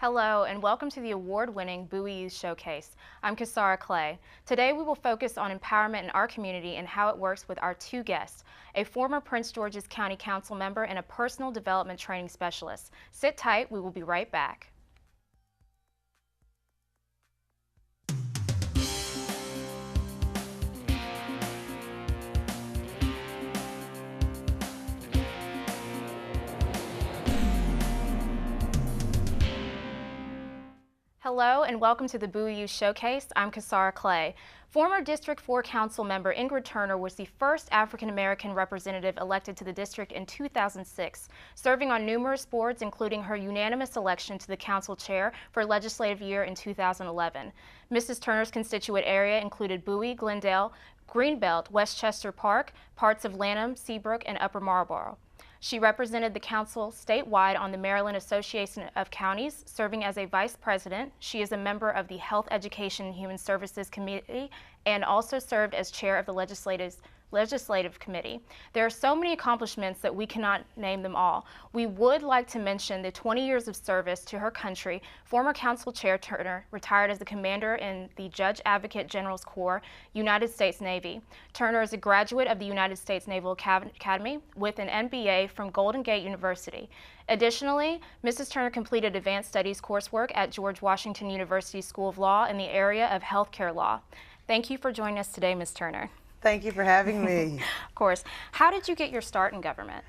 Hello and welcome to the award-winning Bowie Youth Showcase. I'm Cassara Clay. Today we will focus on empowerment in our community and how it works with our two guests, a former Prince George's County Council member and a personal development training specialist. Sit tight, we will be right back. Hello and welcome to the Bowie Youth Showcase. I'm Cassara Clay. Former District 4 Council member Ingrid Turner was the first African-American representative elected to the district in 2006, serving on numerous boards including her unanimous election to the council chair for legislative year in 2011. Mrs. Turner's constituent area included Bowie, Glendale, Greenbelt, Westchester Park, parts of Lanham, Seabrook, and Upper Marlboro. She represented the council statewide on the Maryland Association of Counties, serving as a vice president. She is a member of the Health, Education, and Human Services Committee and also served as chair of the Legislative Committee. There are so many accomplishments that we cannot name them all. We would like to mention the 20 years of service to her country. Former Council Chair Turner retired as a commander in the Judge Advocate General's Corps, United States Navy. Turner is a graduate of the United States Naval Academy with an MBA from Golden Gate University. Additionally, Mrs. Turner completed advanced studies coursework at George Washington University School of Law in the area of healthcare law. Thank you for joining us today, Ms. Turner. Thank you for having me. Of course. How did you get your start in government?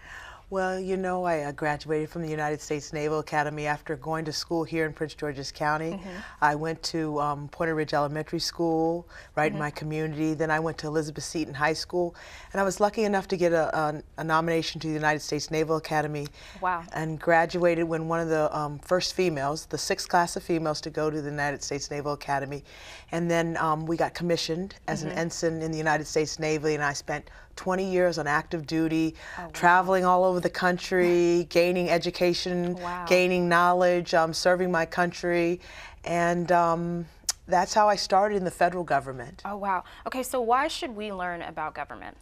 Well, you know, I graduated from the United States Naval Academy after going to school here in Prince George's County. I went to Pointer Ridge Elementary School, right in my community. Then I went to Elizabeth Seton High School, and I was lucky enough to get a nomination to the United States Naval Academy. Wow. And graduated when one of the first females, the sixth class of females to go to the United States Naval Academy. And then we got commissioned as an ensign in the United States Navy, and I spent 20 years on active duty, traveling all over the country, gaining education, gaining knowledge, serving my country, and that's how I started in the federal government. Oh, wow. Okay, so why should we learn about government?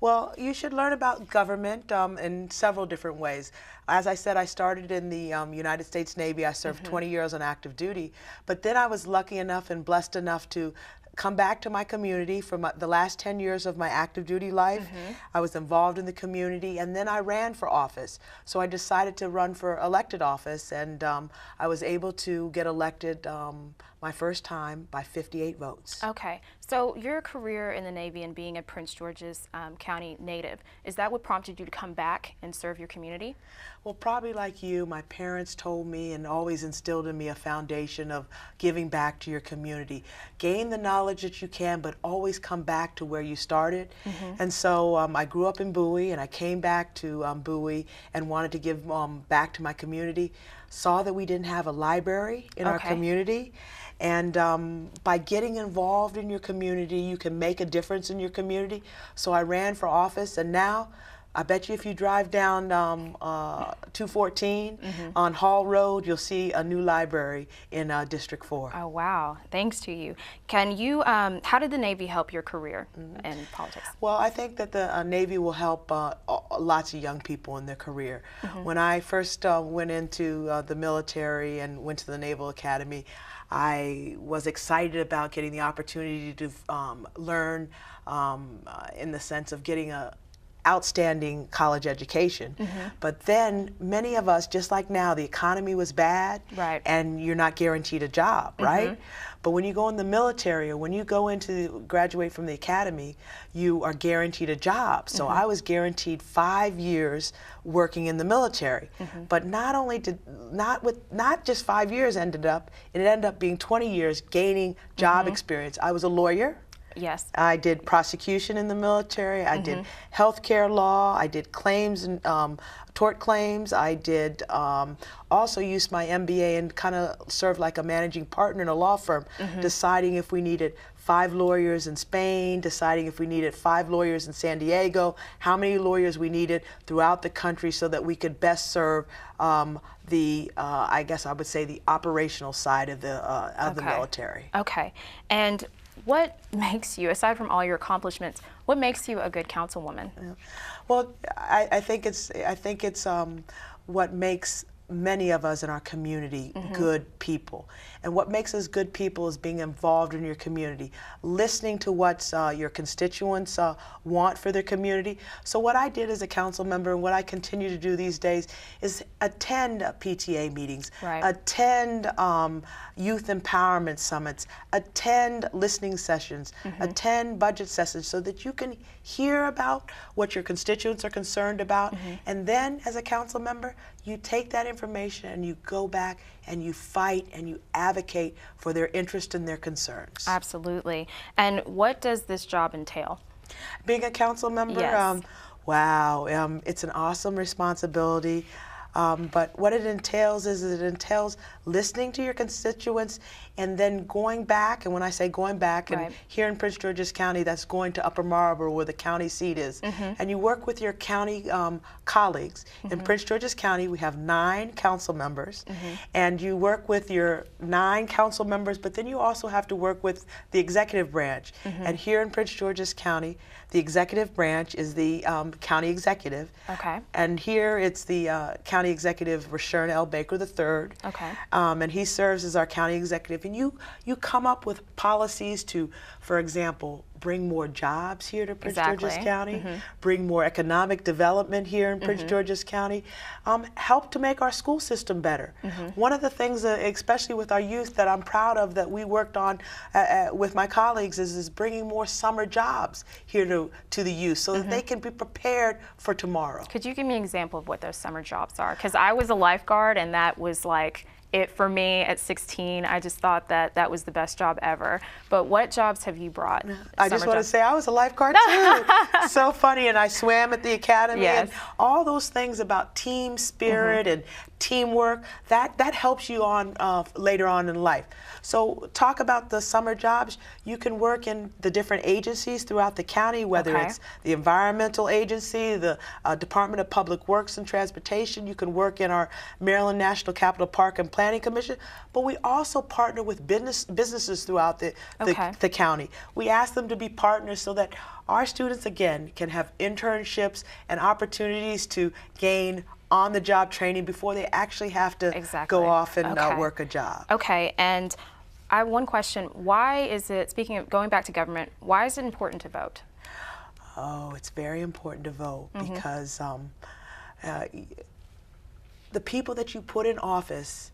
Well, you should learn about government in several different ways. As I said, I started in the United States Navy. I served 20 years on active duty, but then I was lucky enough and blessed enough to come back to my community for the last 10 years of my active duty life. I was involved in the community, and then I ran for office. So I decided to run for elected office, and I was able to get elected my first time by 58 votes. Okay, so your career in the Navy and being a Prince George's County native, is that what prompted you to come back and serve your community? Well, probably like you, my parents told me and always instilled in me a foundation of giving back to your community. Gain the knowledge that you can, but always come back to where you started. And so I grew up in Bowie, and I came back to Bowie and wanted to give back to my community. Saw that we didn't have a library in our community. And by getting involved in your community, you can make a difference in your community. So I ran for office, and now I bet you if you drive down 214 on Hall Road, you'll see a new library in District 4. Oh, wow. Thanks to you. Can you, how did the Navy help your career in politics? Well, I think that the Navy will help lots of young people in their career. When I first went into the military and went to the Naval Academy, I was excited about getting the opportunity to learn in the sense of getting a outstanding college education. But then many of us, just like now, the economy was bad, and you're not guaranteed a job, right? But when you go in the military, or when you go into graduate from the academy, you are guaranteed a job. So I was guaranteed 5 years working in the military. But not only did not just 5 years ended up, it ended up being 20 years gaining job experience. I was a lawyer. Yes. I did prosecution in the military. I did healthcare law. I did claims and tort claims. I did also used my MBA and kind of served like a managing partner in a law firm, deciding if we needed 5 lawyers in Spain, deciding if we needed 5 lawyers in San Diego, how many lawyers we needed throughout the country so that we could best serve I guess I would say the operational side of the military. Okay. And what makes you, aside from all your accomplishments, what makes you a good councilwoman? Well, I think it's what makes many of us in our community good people. And what makes us good people is being involved in your community, listening to what your constituents want for their community. So what I did as a council member and what I continue to do these days is attend PTA meetings, attend youth empowerment summits, attend listening sessions, attend budget sessions so that you can hear about what your constituents are concerned about. And then as a council member, you take that information and you go back and you fight and you advocate for their interest and their concerns. Absolutely. And what does this job entail? Being a council member, yes. Wow, it's an awesome responsibility. But what it entails is it entails listening to your constituents and then going back, and when I say going back, and here in Prince George's County, that's going to Upper Marlboro where the county seat is. And you work with your county colleagues. In Prince George's County, we have 9 council members, and you work with your 9 council members, but then you also have to work with the executive branch. And here in Prince George's County, the executive branch is the county executive. And here it's the county executive, Rashern L. Baker III. And he serves as our county executive. And you come up with policies to, for example, bring more jobs here to Prince George's County, bring more economic development here in Prince George's County, help to make our school system better. One of the things, especially with our youth, that I'm proud of that we worked on with my colleagues is bringing more summer jobs here to the youth so that they can be prepared for tomorrow. Could you give me an example of what those summer jobs are? Because I was a lifeguard and that was like, for me at 16, I just thought that was the best job ever. But what jobs have you brought? I just want to say I was a lifeguard too. So funny, and I swam at the academy, and all those things about team spirit and teamwork, that helps you on later on in life. So talk about the summer jobs. You can work in the different agencies throughout the county, whether it's the environmental agency, the Department of Public Works and Transportation. You can work in our Maryland National Capital Park and Planning Commission, but we also partner with businesses throughout the county. We ask them to be partners so that our students, again, can have internships and opportunities to gain on-the-job training before they actually have to go off and work a job. And I have one question. Why is it, speaking of going back to government, why is it important to vote? Oh, it's very important to vote because the people that you put in office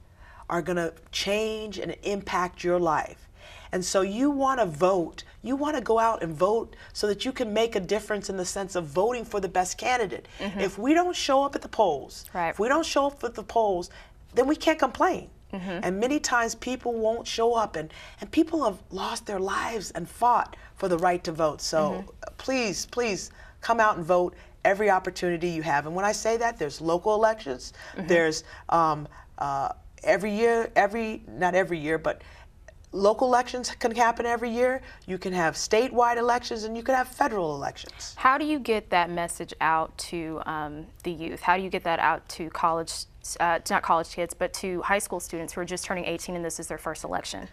are going to change and impact your life. And so you want to vote, you want to go out and vote so that you can make a difference in the sense of voting for the best candidate. If we don't show up at the polls, if we don't show up at the polls, then we can't complain. And many times people won't show up, and people have lost their lives and fought for the right to vote. So please, please come out and vote every opportunity you have. And when I say that, there's local elections, there's every year, not every year, but local elections can happen every year. You can have statewide elections, and you can have federal elections. How do you get that message out to the youth? How do you get that out to college, not college kids, but to high school students who are just turning 18 and this is their first election?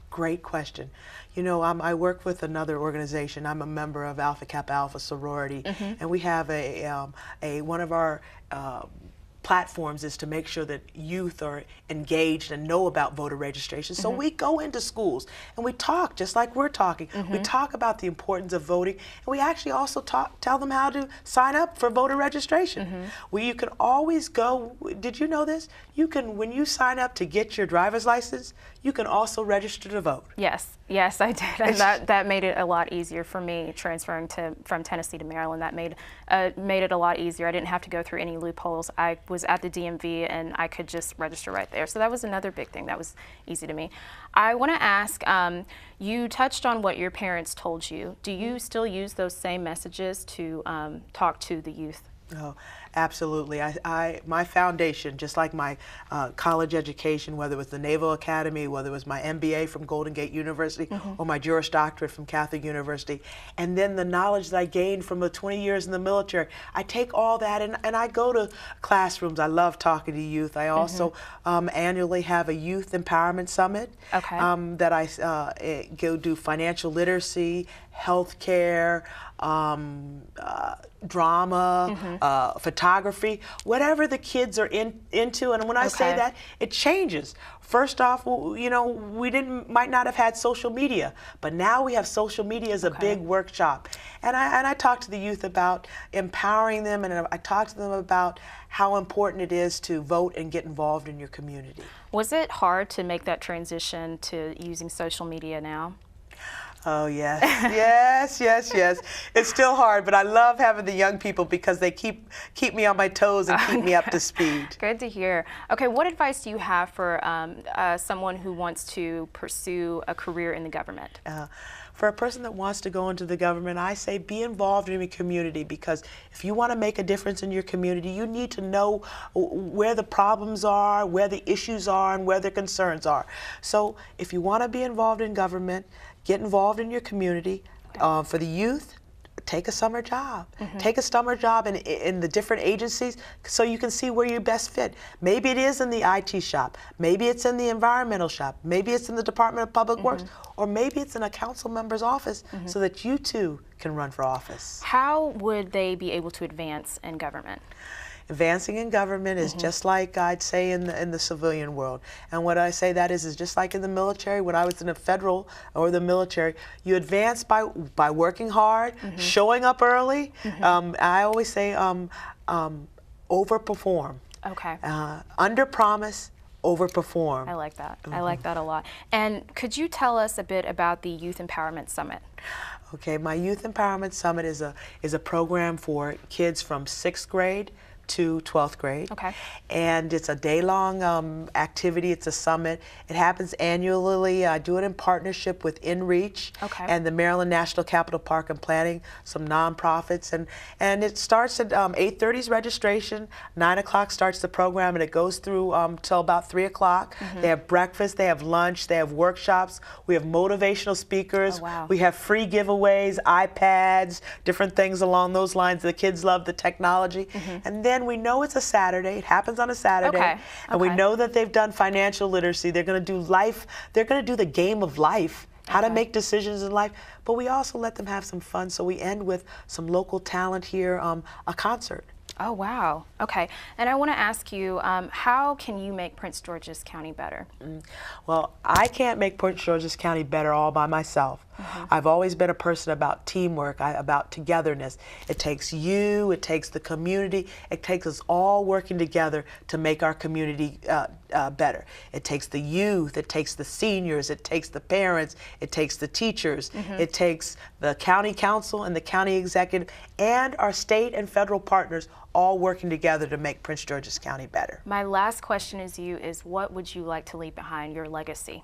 Great question. You know, I work with another organization. I'm a member of Alpha Kappa Alpha sorority, and we have one of our platforms is to make sure that youth are engaged and know about voter registration. So we go into schools and we talk just like we're talking. We talk about the importance of voting, and we actually also tell them how to sign up for voter registration. Well, you can always go, did you know this? You can, when you sign up to get your driver's license, you can also register to vote. Yes, yes, I did, and that made it a lot easier for me transferring from Tennessee to Maryland. That made it a lot easier. I didn't have to go through any loopholes. I was at the DMV and I could just register right there. So that was another big thing that was easy to me. I want to ask, you touched on what your parents told you. Do you still use those same messages to talk to the youth? Oh, absolutely. My foundation, just like my college education, whether it was the Naval Academy, whether it was my MBA from Golden Gate University, or my Juris Doctorate from Catholic University, and then the knowledge that I gained from the 20 years in the military, I take all that and I go to classrooms. I love talking to youth. I also annually have a youth empowerment summit that I go do financial literacy, healthcare, drama, photography, photography, whatever the kids are into. And when I say that, it changes. First off, you know, we might not have had social media, but now we have social media as a big workshop. And I talk to the youth about empowering them, and I talk to them about how important it is to vote and get involved in your community. Was it hard to make that transition to using social media now? Oh, yes, yes. It's still hard, but I love having the young people because they keep me on my toes and keep me up to speed. Good to hear. Okay, what advice do you have for someone who wants to pursue a career in the government? For a person that wants to go into the government, I say be involved in your community, because if you want to make a difference in your community, you need to know where the problems are, where the issues are, and where the concerns are. So if you want to be involved in government, get involved in your community. For the youth, take a summer job. Take a summer job in the different agencies so you can see where you best fit. Maybe it is in the IT shop. Maybe it's in the environmental shop. Maybe it's in the Department of Public Works. Or maybe it's in a council member's office so that you too can run for office. How would they be able to advance in government? Advancing in government is just like I'd say in the civilian world. And what I say that is just like in the military. When I was in the federal or the military, you advance by working hard, showing up early. I always say overperform. Okay. Under promise, overperform. I like that. I like that a lot. And could you tell us a bit about the Youth Empowerment Summit? Okay, my Youth Empowerment Summit is a program for kids from 6th grade to 12th grade. Okay. And it's a day-long activity. It's a summit. It happens annually. I do it in partnership with InReach and the Maryland National Capital Park and Planning, some nonprofits. And it starts at 8:30 is registration, 9 o'clock starts the program, and it goes through till about 3 o'clock. They have breakfast, they have lunch, they have workshops, we have motivational speakers, we have free giveaways, iPads, different things along those lines. The kids love the technology. And then we know it's a Saturday. It happens on a Saturday. And we know that they've done financial literacy. They're going to do life. They're going to do the game of life, how to make decisions in life. But we also let them have some fun. So we end with some local talent here, a concert. Oh, wow. Okay. And I want to ask you, how can you make Prince George's County better? Well, I can't make Prince George's County better all by myself. I've always been a person about teamwork, about togetherness. It takes you, it takes the community, it takes us all working together to make our community better. It takes the youth, it takes the seniors, it takes the parents, it takes the teachers, it takes the county council and the county executive and our state and federal partners all working together to make Prince George's County better. My last question is what would you like to leave behind, your legacy?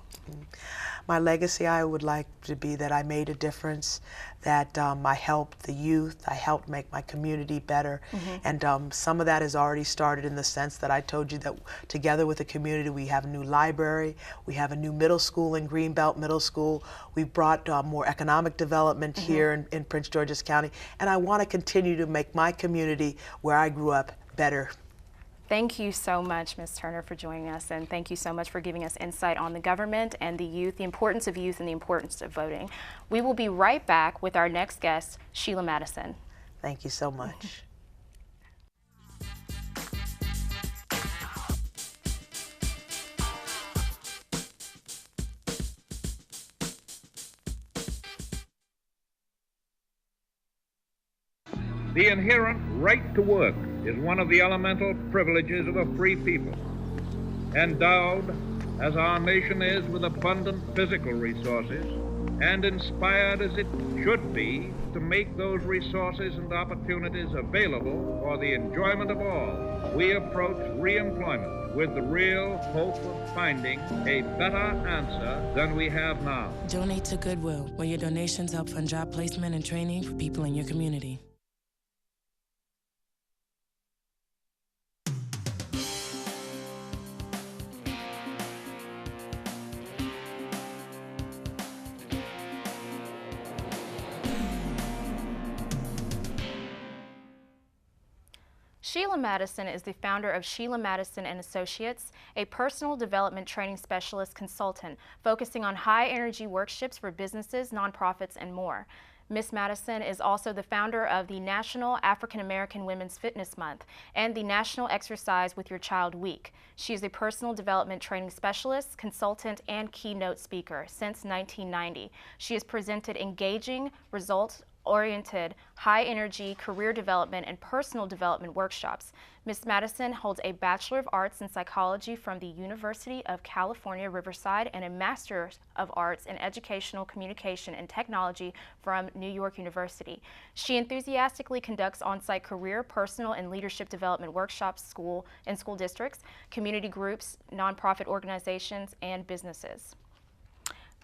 My legacy, I would like to be that I made a difference, that I helped the youth, I helped make my community better, and some of that has already started in the sense that I told you that together with the community we have a new library, we have a new middle school in Greenbelt Middle School, we've brought more economic development here in Prince George's County, and I want to continue to make my community where I grew up better. Thank you so much, Ms. Turner, for joining us, and thank you so much for giving us insight on the government and the youth, the importance of youth and the importance of voting. We will be right back with our next guest, Sheila Madison. Thank you so much. The inherent right to work is one of the elemental privileges of a free people. Endowed, as our nation is, with abundant physical resources, and inspired as it should be to make those resources and opportunities available for the enjoyment of all, we approach re-employment with the real hope of finding a better answer than we have now. Donate to Goodwill, where your donations help fund job placement and training for people in your community. Sheila Madison is the founder of Sheila Madison and Associates, a personal development training specialist consultant focusing on high-energy workshops for businesses, nonprofits, and more. Ms. Madison is also the founder of the National African American Women's Fitness Month and the National Exercise with Your Child Week. She is a personal development training specialist, consultant, and keynote speaker since 1990. She has presented engaging, results-oriented, high-energy career development and personal development workshops. Ms. Madison holds a Bachelor of Arts in Psychology from the University of California, Riverside, and a Master of Arts in Educational Communication and Technology from New York University. She enthusiastically conducts on-site career, personal, and leadership development workshops in school districts, community groups, nonprofit organizations, and businesses.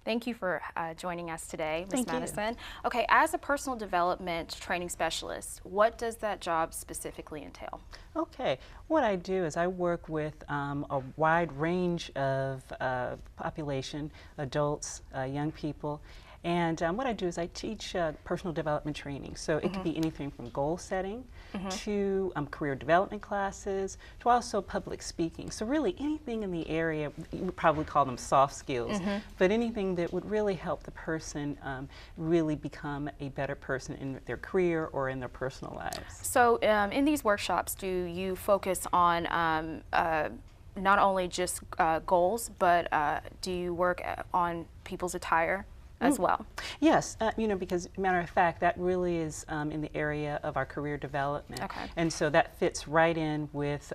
Thank you for joining us today, Ms. Madison. Okay, as a personal development training specialist, what does that job specifically entail? Okay, what I do is I work with a wide range of population, adults, young people, and what I do is I teach personal development training. So it could be anything from goal setting to career development classes to also public speaking. So really anything in the area, you would probably call them soft skills, but anything that would really help the person really become a better person in their career or in their personal lives. So in these workshops, do you focus on not only just goals, but do you work on people's attire as well? Yes, you know, because matter of fact, that really is in the area of our career development. Okay. And so that fits right in with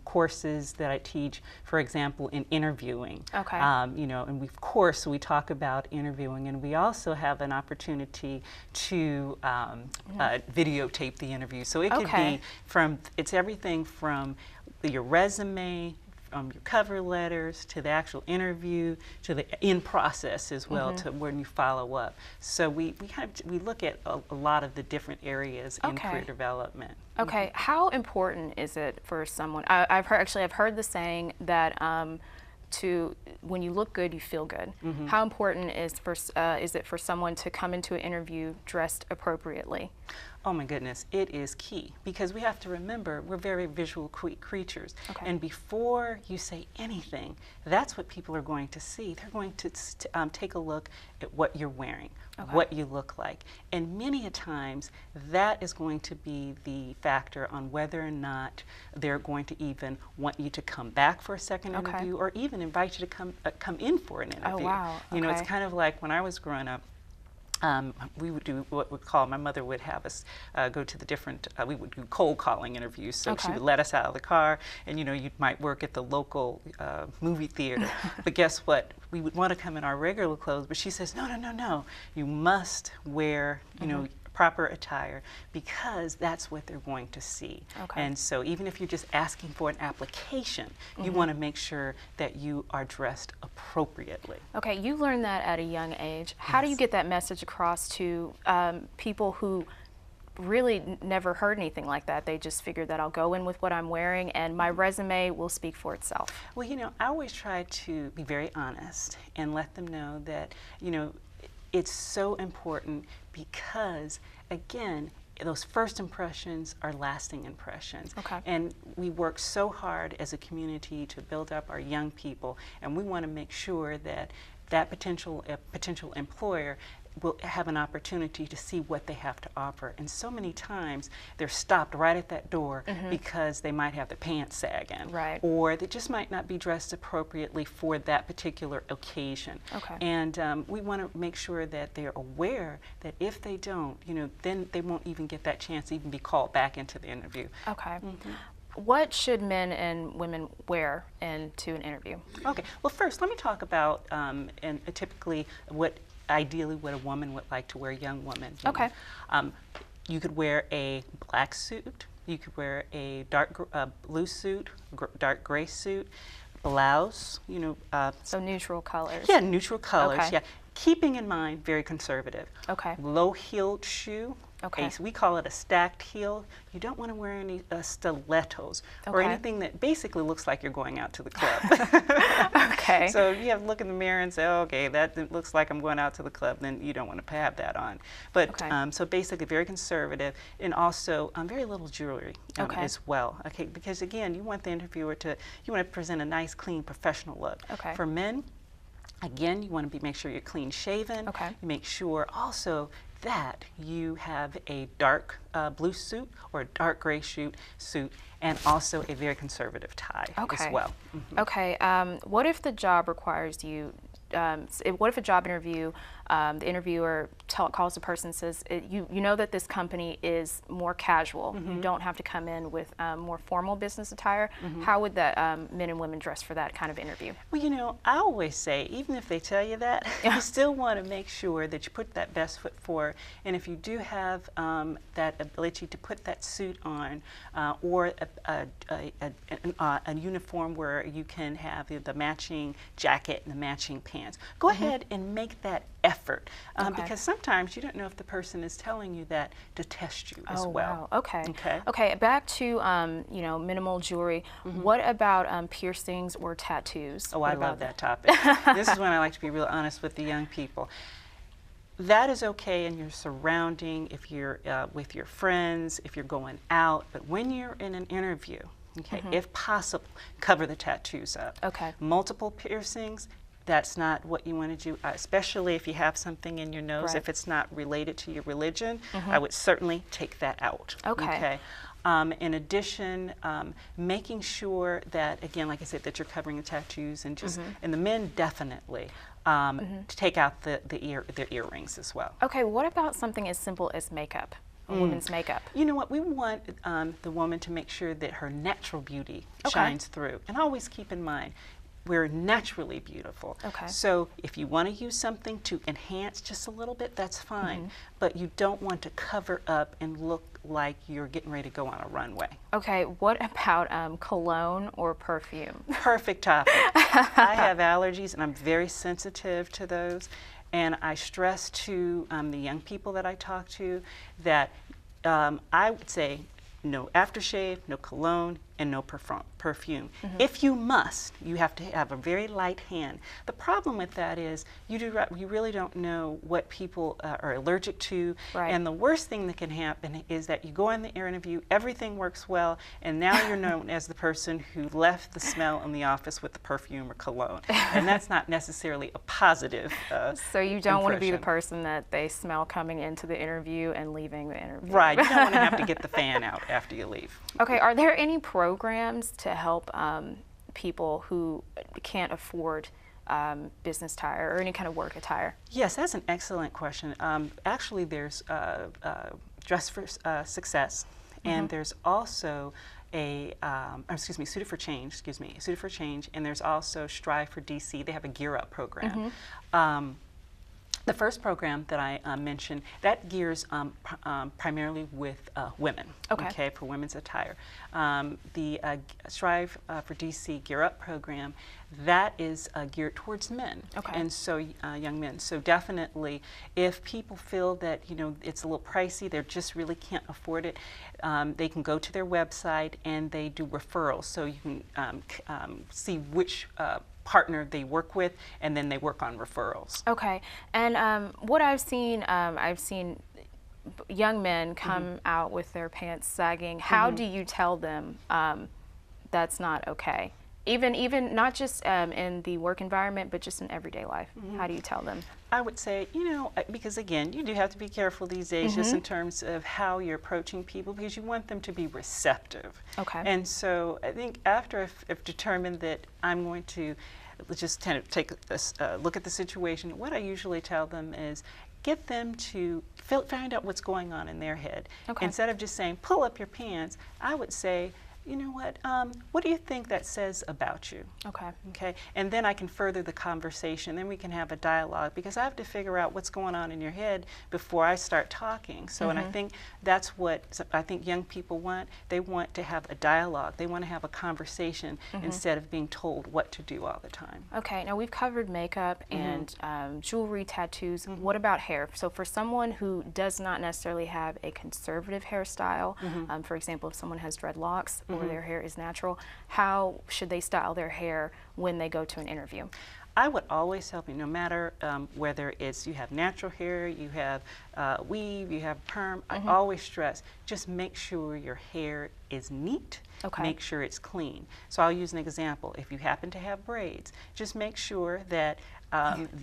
courses that I teach, for example, in interviewing. Okay. You know, and of course we talk about interviewing, and we also have an opportunity to videotape the interview. So it could be it's everything from your resume, your cover letters, to the actual interview, to the in process as well, to when you follow up. So we look at a lot of the different areas in career development. Okay, how important is it for someone? I've heard the saying that when you look good, you feel good. How important is it for someone to come into an interview dressed appropriately? Oh my goodness, it is key, because we have to remember we're very visual creatures. And before you say anything, that's what people are going to see. They're going to take a look at what you're wearing, what you look like. And many a times that is going to be the factor on whether or not they're going to even want you to come back for a second interview, or even invite you to come in for an interview. Oh, wow. You know, it's kind of like when I was growing up, we would do what we call, my mother would have us go to the different, we would do cold calling interviews. So she would let us out of the car, and you know, you might work at the local movie theater. But guess what? We would want to come in our regular clothes, but she says, no, no, no, no. You must wear, you know, proper attire, because that's what they're going to see. And so even if you're just asking for an application, you want to make sure that you are dressed appropriately. Okay, you learned that at a young age. How do you get that message across to people who really never heard anything like that? They just figured that I'll go in with what I'm wearing and my resume will speak for itself. Well, you know, I always try to be very honest and let them know that, you know, it's so important, because, again, those first impressions are lasting impressions. And we work so hard as a community to build up our young people, and we want to make sure that that potential employer will have an opportunity to see what they have to offer. And so many times they're stopped right at that door because they might have the pants sagging, or they just might not be dressed appropriately for that particular occasion. And we want to make sure that they're aware that if they don't, you know, then they won't even get that chance to even be called back into the interview. What should men and women wear into an interview? Okay, well, first let me talk about typically ideally what a woman would like to wear, a young woman. You could wear a black suit, you could wear a dark blue suit, dark gray suit, blouse, you know. So neutral colors. Yeah, neutral colors, yeah. Keeping in mind, very conservative. Low-heeled shoe. So we call it a stacked heel. You don't want to wear any stilettos or anything that basically looks like you're going out to the club. So you have to look in the mirror and say, oh, okay, that looks like I'm going out to the club. Then you don't want to have that on. But so basically very conservative, and also very little jewelry as well. Because again, you want the interviewer you want to present a nice, clean, professional look. For men, again, you want to make sure you're clean shaven. You make sure also that, you have a dark blue suit or a dark gray suit, and also a very conservative tie as well. Okay. What if the job requires you? What if a job interview, the interviewer calls the person and says, you know that this company is more casual. You don't have to come in with more formal business attire. How would that men and women dress for that kind of interview? Well, you know, I always say, even if they tell you that, you still want to make sure that you put that best foot forward. And if you do have that ability to put that suit on, or a uniform where you can have the matching jacket and the matching pants, go ahead and make that effort, because sometimes you don't know if the person is telling you that to test you as well. Wow. Okay. Back to you know, minimal jewelry. What about piercings or tattoos? Oh, I love that topic. This is when I like to be real honest with the young people. That is okay in your surrounding, if you're with your friends, if you're going out, but when you're in an interview, okay, if possible, cover the tattoos up. Okay. Multiple piercings, that's not what you want to do, especially if you have something in your nose. Right. If it's not related to your religion, I would certainly take that out. Okay. In addition, making sure that, again, like I said, that you're covering the tattoos, and just, and the men definitely take out the earrings as well. Okay, what about something as simple as makeup? Women's makeup. You know what, we want the woman to make sure that her natural beauty shines through. And always keep in mind, we're naturally beautiful. Okay. So if you want to use something to enhance just a little bit, that's fine. But you don't want to cover up and look like you're getting ready to go on a runway. Okay, what about cologne or perfume? Perfect topic. I have allergies and I'm very sensitive to those. And I stress to the young people that I talk to that I would say no aftershave, no cologne, and no perfume. If you must, you have to have a very light hand. The problem with that is you really don't know what people are allergic to, and the worst thing that can happen is that you go in the interview, everything works well, and now you're known as the person who left the smell in the office with the perfume or cologne, and that's not necessarily a positive So you don't want to be the person that they smell coming into the interview and leaving the interview. Right, you don't want to have to get the fan out after you leave. Okay, are there any programs to help people who can't afford business attire or any kind of work attire? Yes, that's an excellent question. Actually, there's Dress for Success, and there's also a, Suited for Change, and there's also Strive for DC. They have a Gear Up program. The first program that I mentioned, that gears primarily with women, okay, for women's attire. The Strive for DC Gear Up program, that is geared towards men, and so young men. So definitely, if people feel that, you know, it's a little pricey, they just really can't afford it, they can go to their website and they do referrals. So you can see which partner they work with, and then they work on referrals. Okay, and what I've seen young men come out with their pants sagging. How do you tell them that's not okay? Even not just in the work environment, but just in everyday life. How do you tell them? I would say, you know, because again, you do have to be careful these days just in terms of how you're approaching people, because you want them to be receptive. Okay. And so I think after I've determined that I'm going to just kind of take this look at the situation, what I usually tell them is get them to find out what's going on in their head. Instead of just saying, pull up your pants, I would say, you know what do you think that says about you? Okay, and then I can further the conversation, then we can have a dialogue, because I have to figure out what's going on in your head before I start talking. So, and I think that's what I think young people want. They want to have a dialogue. They want to have a conversation instead of being told what to do all the time. Okay, now we've covered makeup and jewelry, tattoos. What about hair? So for someone who does not necessarily have a conservative hairstyle, for example, if someone has dreadlocks, or their hair is natural, how should they style their hair when they go to an interview? I would always tell you, no matter whether it's you have natural hair, you have weave, you have perm, I always stress, just make sure your hair is neat Okay. Make sure it's clean. So I'll use an example. If you happen to have braids, just make sure that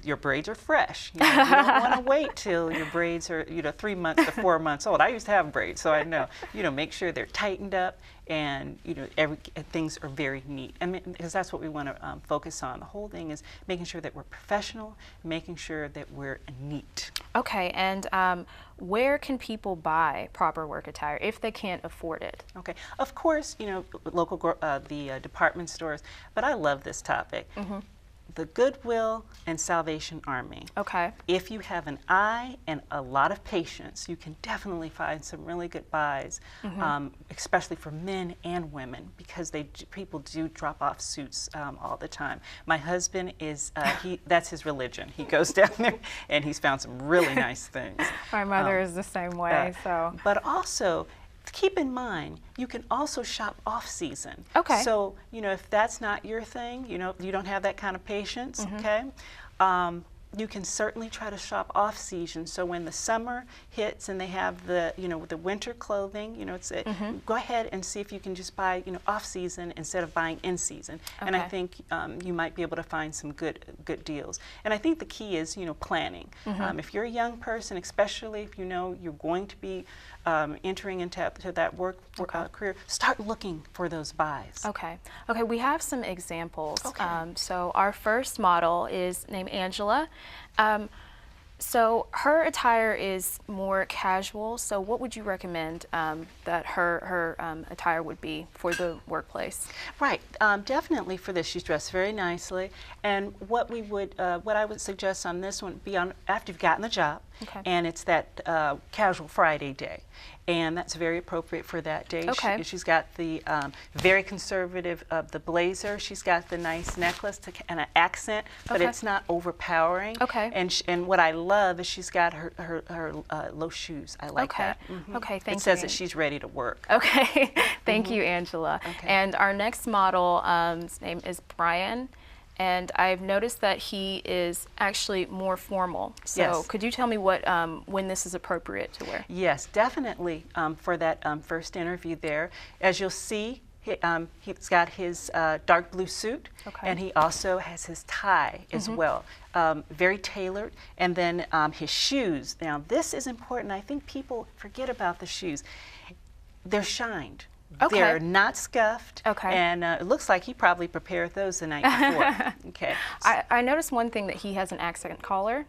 your braids are fresh. You don't want to wait till your braids are 3 months to 4 months old. I used to have braids, so I know. Make sure they're tightened up and things are very neat. Because that's what we want to focus on. The whole thing is making sure that we're professional, making sure that we're neat. Okay, and where can people buy proper work attire if they can't afford it? Okay, of course, local the department stores, but I love this topic. Mm-hmm. The Goodwill and Salvation Army. Okay. If you have an eye and a lot of patience, you can definitely find some really good buys, especially for men and women, because people do drop off suits all the time. My husband is, that's his religion. He goes down there and he's found some really nice things. My mother is the same way, so. But also, keep in mind, you can also shop off-season. Okay. So, if that's not your thing, you don't have that kind of patience, okay? You can certainly try to shop off-season. So when the summer hits and they have the, the winter clothing, go ahead and see if you can just buy, off-season instead of buying in-season. And I think you might be able to find some good deals. And I think the key is, planning. If you're a young person, especially if you're going to be entering into that work career, start looking for those buys. Okay. Okay, we have some examples. Okay. So our first model is named Angela. So her attire is more casual. So what would you recommend that her attire would be for the workplace? Right, definitely for this. She's dressed very nicely, and what I would suggest on this one be on after you've gotten the job, and it's that casual Friday day. And that's very appropriate for that day. Okay. She's got the very conservative the blazer. She's got the nice necklace and an accent, but it's not overpowering. Okay. And what I love is she's got her low shoes. I like that. Okay, thank you. It says that she's ready to work. Okay, thank you, Angela. Okay. And our next model, his name is Brian. And I've noticed that he is actually more formal. So Yes. could you tell me when this is appropriate to wear? Yes, definitely for that first interview there. As you'll see, he's got his dark blue suit, and he also has his tie as well. Very tailored. And then his shoes. Now, this is important. I think people forget about the shoes. They're shined. Okay. They're not scuffed. Okay. And it looks like he probably prepared those the night before. Okay. I noticed one thing, that he has an accent collar.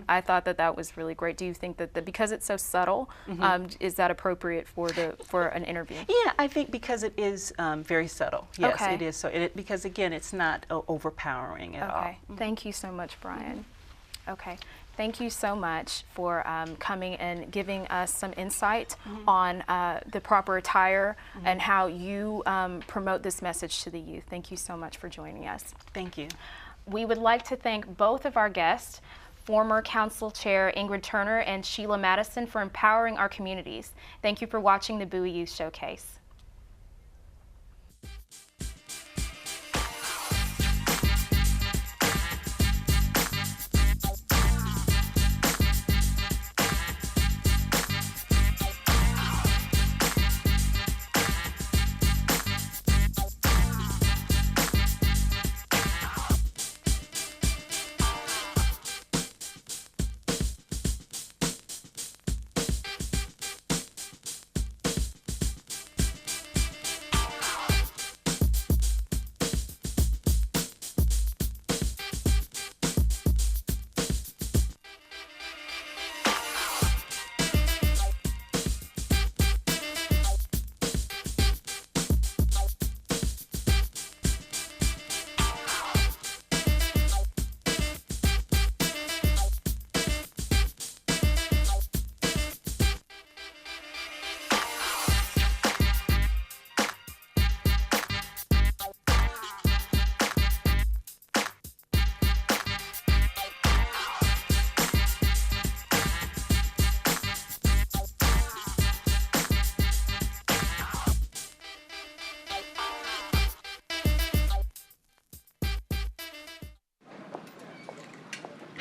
I thought that was really great. Do you think that because it's so subtle, is that appropriate for an interview? Yeah, I think because it is very subtle. Yes, Okay. it is. So because again, it's not overpowering at all. Okay. Thank you so much, Brian. Okay. Thank you so much for coming and giving us some insight on the proper attire and how you promote this message to the youth. Thank you so much for joining us. Thank you. We would like to thank both of our guests, former Council Chair Ingrid Turner and Sheila Madison, for empowering our communities. Thank you for watching the Bowie Youth Showcase.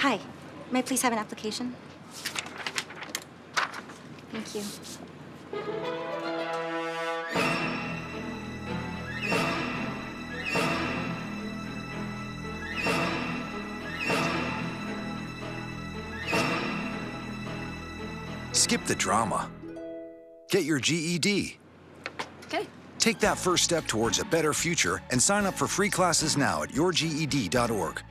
Hi, may I please have an application? Thank you. Skip the drama. Get your GED. Okay. Take that first step towards a better future and sign up for free classes now at yourged.org.